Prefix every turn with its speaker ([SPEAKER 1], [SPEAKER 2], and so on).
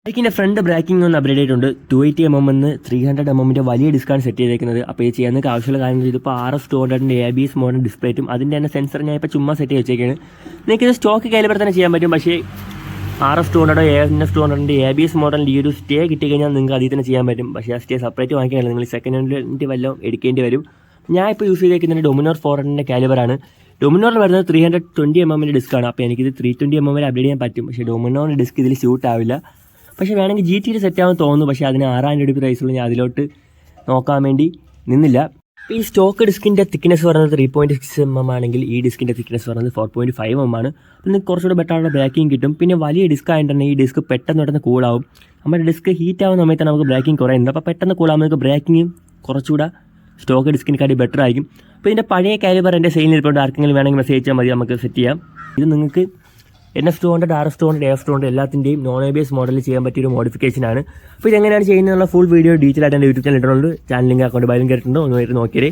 [SPEAKER 1] ബൈക്കിൻ്റെ front breaking ഒന്ന് upgrade ചെയ്തിട്ടുണ്ട്. 280mm എന്ന് 300mm വലിയ ഡിസ്കാണ് സെറ്റ് ചെയ്തേക്കുന്നത്. അപ്പോൾ ഇത് ചെയ്യാൻ ആവശ്യമുള്ള കാര്യങ്ങൾ ഇതിപ്പോൾ RS200 ABS മോഡൽ ഡിസ്പ്ലേറ്റും അതിൻ്റെ തന്നെ സെൻസർ ഞാൻ ഇപ്പോൾ ചുമ്മാ സെറ്റ് ചെയ്ത് വെച്ചേക്കാണ്. നിങ്ങൾക്കിത് സ്റ്റോക്ക് കാലിബർ തന്നെ ചെയ്യാൻ പറ്റും. പക്ഷേ RS200 ANS200 ABS മോഡലിൻ്റെ ഈ ഒരു സ്റ്റേ കിട്ടിക്കഴിഞ്ഞാൽ നിങ്ങൾക്ക് അതിൽ തന്നെ ചെയ്യാൻ പറ്റും. പക്ഷേ ആ സ്റ്റേ സെപ്പറേറ്റ് വാങ്ങിക്കാനില്ല, നിങ്ങൾ സെക്കൻഡ് ഹാൻഡിൻ്റെ വല്ലതും എടുക്കേണ്ടി വരും. ഞാൻ ഇപ്പോൾ യൂസ് ചെയ്തേക്കുന്നത് ഡൊമിനോർ 400 കാലിബറാണ്. ഡൊമിനോറിൽ വരുന്നത് 320mm ഡിസ്ക്കാണ്. അപ്പോൾ എനിക്കിത് 320mm വരെ അപ്ഗ്രേഡ് ചെയ്യാൻ പറ്റും. പക്ഷേ ഡൊമിനോറിൻ്റെ ഡിസ്ക് ഇതിൽ സ്യൂട്ട് ആവില്ല. പക്ഷേ വേണമെങ്കിൽ GT സെറ്റ് ആവാൻ തോന്നുന്നു. പക്ഷേ അതിന് 6000 രൂപ പ്രൈസുള്ള ഞാൻ അതിലോട്ട് നോക്കാൻ വേണ്ടി നിന്നില്ല. ഈ സ്റ്റോക്ക് ഡിസ്കിൻ്റെ തിക്നെസ് പറയുന്നത് 3.6mm ആണെങ്കിൽ ഈ ഡിസ്കിൻ്റെ തിക്നെസ് പറയുന്നത് 4.5mm ആണ്. അപ്പോൾ നിങ്ങൾക്ക് കുറച്ചുകൂടെ ബെറ്റർ ആയിട്ടുള്ള ബ്രേക്കിംഗ് കിട്ടും. പിന്നെ വലിയ ഡിസ്ക് ആയിട്ടുണ്ടെങ്കിൽ ഈ ഡിസ്ക് പെട്ടെന്ന് കൂളാവും. നമ്മുടെ ഡിസ്ക് ഹീറ്റ് ആവുന്ന സമയത്ത് നമുക്ക് ബ്രേക്കിംഗ് കുറയുന്നത്. അപ്പോൾ പെട്ടെന്ന് കൂളാകുമ്പോൾ നിങ്ങൾക്ക് ബ്രേക്കിംഗ് കുറച്ചുകൂടെ സ്റ്റോക്ക് ഡിസ്കിനെക്കാട്ടി ബെറ്റർ ആയിരിക്കും. അപ്പോൾ ഇതിൻ്റെ പഴയ കാലിബർ എൻ്റെ സെയിലിൽ ഇരിപ്പുണ്ട്. ആർക്കെങ്കിലും വേണമെങ്കിൽ മെസ്സേജ് അയച്ചാൽ മതി, നമുക്ക് സെറ്റ് ചെയ്യാം. ഇത് നിങ്ങൾക്ക് NS200 RS200 AF200 എല്ലാത്തിൻ്റെയും നോൺ ABS മോഡലിൽ ചെയ്യാൻ പറ്റിയൊരു മോഡിഫിക്കേഷനാണ്. അപ്പോൾ ഇതെങ്ങനെയാണ് ചെയ്യുന്നതെന്നുള്ള ഫുൾ വീഡിയോ ഡീറ്റെയിൽ ആയിട്ട് എൻ്റെ യൂട്യൂബ് ചാനൽ ഇട്ടിട്ടുണ്ട്. ചാനൽ ലിങ്ക് അക്കൗണ്ട് ബൈലും കേട്ടിട്ടുണ്ട്, ഒന്ന് നോക്കിയത്.